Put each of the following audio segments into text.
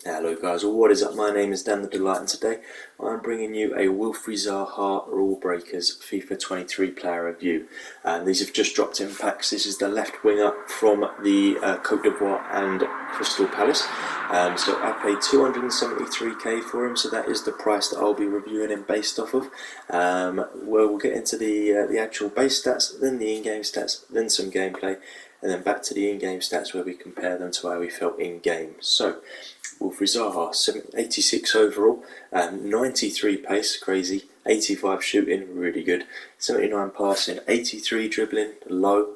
Hello guys, well, what is up? My name is Dan the Delight, and today I'm bringing you a Wilfred Zaha Rulebreakers FIFA 23 player review. These have just dropped in packs. This is the left winger from the Côte d'Ivoire and Crystal Palace. So I paid 273k for him, so that is the price that I'll be reviewing him based off of. We'll get into the actual base stats, then the in-game stats, then some gameplay, and then back to the in-game stats where we compare them to how we felt in-game. So, Wilfred Zaha, 86 overall, 93 pace, crazy, 85 shooting, really good, 79 passing, 83 dribbling, low,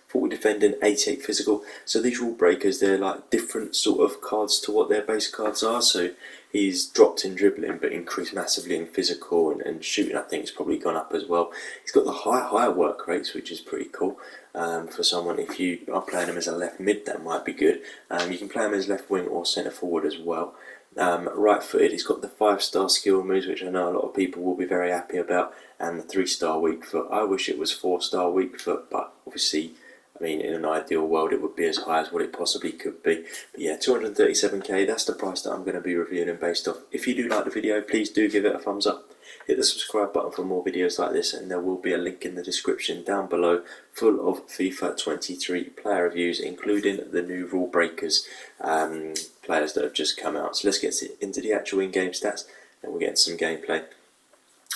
40 defending, 88 physical. So these rule breakers, they're like different sort of cards to what their base cards are. So he's dropped in dribbling but increased massively in physical, and shooting I think has probably gone up as well. He's got the higher work rates, which is pretty cool. For someone, if you are playing him as a left mid, that might be good. You can play him as left wing or centre forward as well. Right footed, he's got the 5-star skill moves, which I know a lot of people will be very happy about, and the 3-star weak foot. I wish it was 4-star weak foot, but obviously, I mean, in an ideal world it would be as high as what it possibly could be. But yeah, 237k, that's the price that I'm going to be reviewing him based off. If you do like the video, please do give it a thumbs up. Hit the subscribe button for more videos like this, and there will be a link in the description down below full of FIFA 23 player reviews, including the new rule breakers players that have just come out. So let's get into the actual in-game stats, and we'll get into some gameplay.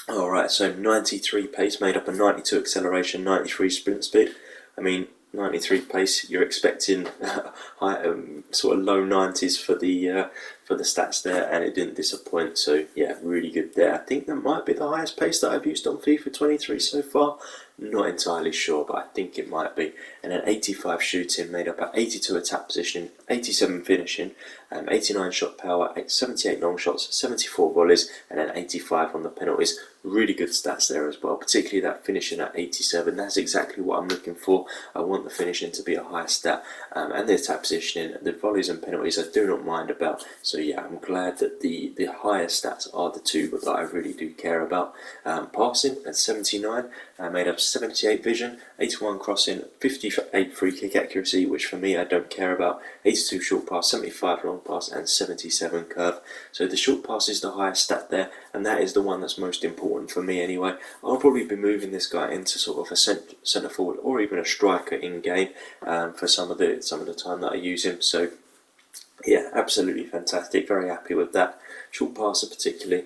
Alright, so 93 pace made up of 92 acceleration, 93 sprint speed. I mean, 93 pace, you're expecting high, sort of low 90s for the stats there, and it didn't disappoint. So yeah, really good there. I think that might be the highest pace that I've used on FIFA 23 so far. Not entirely sure, but I think it might be. And then 85 shooting, made up of 82 attack positioning, 87 finishing, 89 shot power, 78 long shots, 74 volleys, and then 85 on the penalties. Really good stats there as well, particularly that finishing at 87. That's exactly what I'm looking for. I want the finishing to be a higher stat, and the attack positioning, the volleys and penalties I do not mind about. So yeah, I'm glad that the higher stats are the two that I really do care about. Passing at 79, made up 78 vision, 81 crossing, 58 free kick accuracy, which for me I don't care about, 82 short pass, 75 long pass, and 77 curve. So the short pass is the highest stat there, and that is the one that's most important for me anyway. I'll probably be moving this guy into sort of a centre forward or even a striker in game for some of the time that I use him. So yeah, absolutely fantastic. Very happy with that. Short passer particularly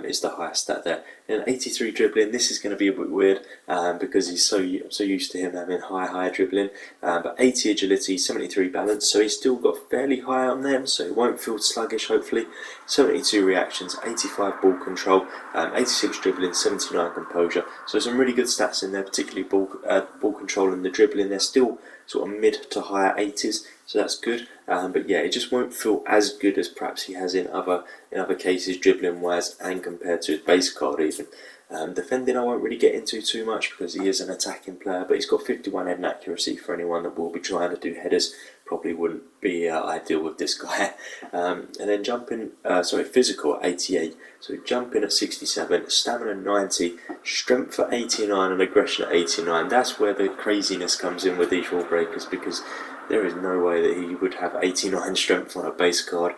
is the highest stat there. And 83 dribbling, this is going to be a bit weird because I'm so used to him having high dribbling. But 80 agility, 73 balance, so he's still got fairly high on them, so it won't feel sluggish hopefully. 72 reactions, 85 ball control, 86 dribbling, 79 composure. So some really good stats in there, particularly ball control and the dribbling. They're still sort of mid to higher 80s, so that's good. But yeah, it just won't feel as good as perhaps he has in other cases, dribbling wise, and compared to his base card even. Defending I won't really get into too much because he is an attacking player, but he's got 51 head accuracy for anyone that will be trying to do headers. Probably wouldn't be ideal with this guy. And then physical at 88, so jumping at 67, stamina 90, strength at 89, and aggression at 89. That's where the craziness comes in with these rule breakers, because there is no way that he would have 89 strength on a base card.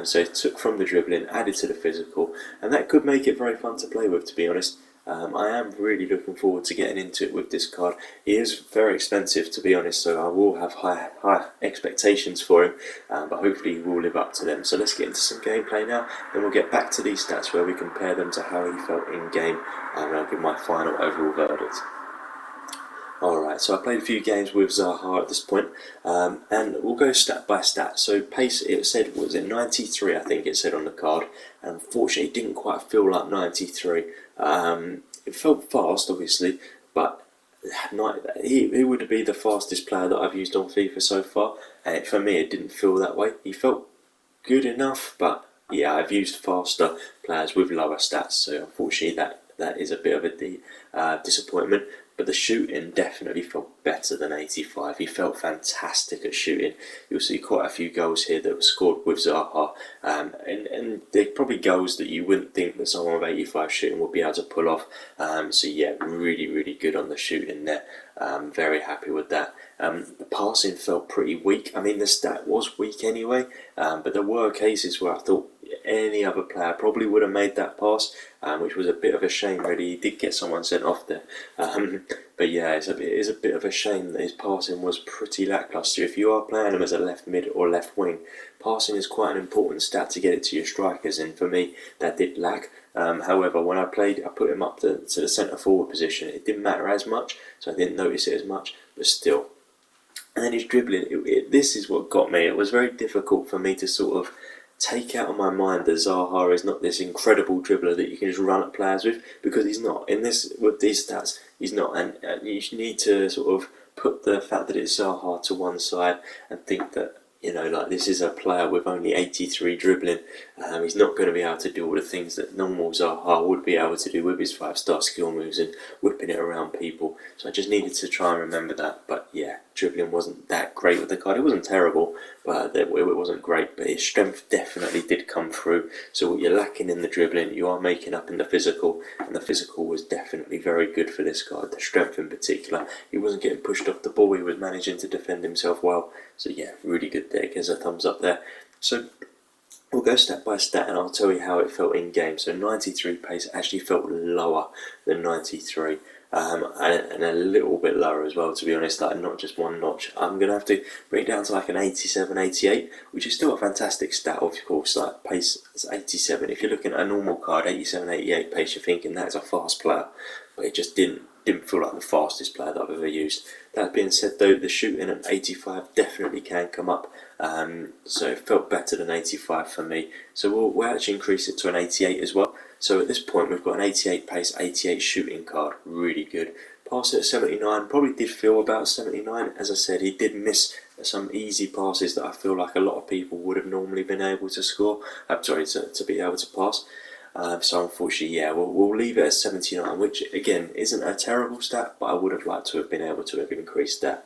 So it took from the dribbling, added to the physical, and that could make it very fun to play with, to be honest. I am really looking forward to getting into it with this card. He is very expensive, to be honest, so I will have high expectations for him, but hopefully he will live up to them. So let's get into some gameplay now, then we'll get back to these stats where we compare them to how he felt in game, and I'll give my final overall verdict. Alright, so I played a few games with Zaha at this point, and we'll go stat by stat. So pace, it said, was it 93, I think it said on the card, and unfortunately it didn't quite feel like 93. It felt fast, obviously, but he would be the fastest player that I've used on FIFA so far, and for me it didn't feel that way. He felt good enough, but yeah, I've used faster players with lower stats, so unfortunately that is a bit of a disappointment. but the shooting definitely felt better than 85. He felt fantastic at shooting. You'll see quite a few goals here that were scored with Zaha, and they're probably goals that you wouldn't think that someone with 85 shooting would be able to pull off. So yeah, really good on the shooting there. Very happy with that. The passing felt pretty weak. I mean, the stat was weak anyway, but there were cases where I thought any other player probably would have made that pass, which was a bit of a shame really. He did get someone sent off there, but yeah, it is a bit of a shame that his passing was pretty lacklustre. If you are playing him as a left mid or left wing, passing is quite an important stat to get it to your strikers, and for me that did lack. However, when I put him up to the centre forward position. It didn't matter as much, so I didn't notice it as much, but still. And then his dribbling, this is what got me. It was very difficult for me to sort of take out of my mind that Zaha is not this incredible dribbler that you can just run at players with, because he's not. With these stats, he's not, and you need to sort of put the fact that it's Zaha to one side and think that, you know, like, this is a player with only 83 dribbling. He's not going to be able to do all the things that normal Zaha would be able to do with his 5-star skill moves and whipping it around people. So I just needed to try and remember that. But yeah, dribbling wasn't that great with the card. It wasn't terrible, but it wasn't great. But his strength definitely did come through. So what you're lacking in the dribbling, you are making up in the physical. And the physical was definitely very good for this card. The strength in particular. He wasn't getting pushed off the ball. He was managing to defend himself well. So yeah, really good there. Gives a thumbs up there. So we'll go stat by stat and I'll tell you how it felt in game. So 93 pace actually felt lower than 93. And a little bit lower as well, to be honest, like not just one notch. I'm going to have to bring it down to like an 87, 88, which is still a fantastic stat, of course. Like pace is 87. If you're looking at a normal card, 87, 88 pace, you're thinking that's a fast player, but it just didn't feel like the fastest player that I've ever used. That being said though, the shooting at 85 definitely can come up, so it felt better than 85 for me. So we'll actually increase it to an 88 as well. So at this point we've got an 88 pace, 88 shooting card, really good. Pass it at 79, probably did feel about 79. As I said, he did miss some easy passes that I feel like a lot of people would have normally been able to score. To be able to pass. So unfortunately, yeah, we'll leave it at 79, which again isn't a terrible stat, but I would have liked to have been able to have increased that.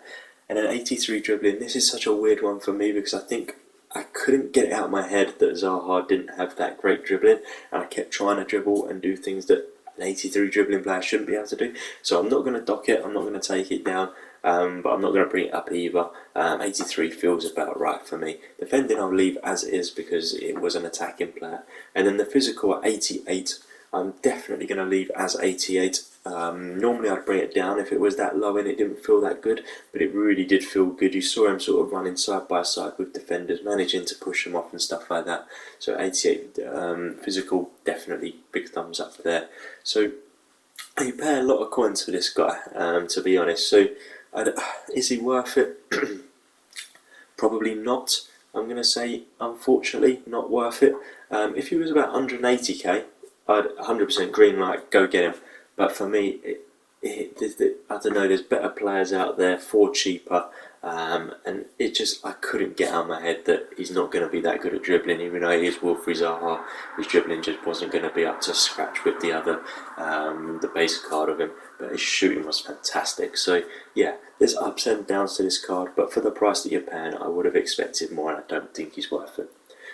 And then 83 dribbling, this is such a weird one for me because I think I couldn't get it out of my head that Zaha didn't have that great dribbling, and I kept trying to dribble and do things that an 83 dribbling player shouldn't be able to do. So I'm not going to dock it, I'm not going to take it down, but I'm not going to bring it up either. 83 feels about right for me. Defending I'll leave as is because it was an attacking player. And then the physical at 88, I'm definitely going to leave as 88. Normally I'd bring it down if it was that low and it didn't feel that good, but it really did feel good. You saw him sort of running side by side with defenders, managing to push them off and stuff like that. So 88 physical, definitely big thumbs up there. So you pay a lot of coins for this guy, to be honest. So is he worth it? Probably not. I'm going to say, unfortunately, not worth it. If he was about 180k, I'd 100% green light, go get him. But for me, I don't know, there's better players out there for cheaper, and I couldn't get out of my head that he's not going to be that good at dribbling. Even though he is Wilfred Zaha, his dribbling just wasn't going to be up to scratch with the other, the base card of him. But his shooting was fantastic. So yeah, there's ups and downs to this card, but for the price that you're paying, I would have expected more, and I don't think he's worth it.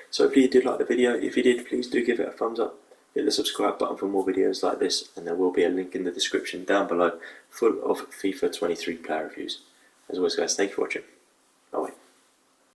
So hopefully you did like the video. If you did, please do give it a thumbs up. Hit the subscribe button for more videos like this, and there will be a link in the description down below full of FIFA 23 player reviews. As always guys, thank you for watching.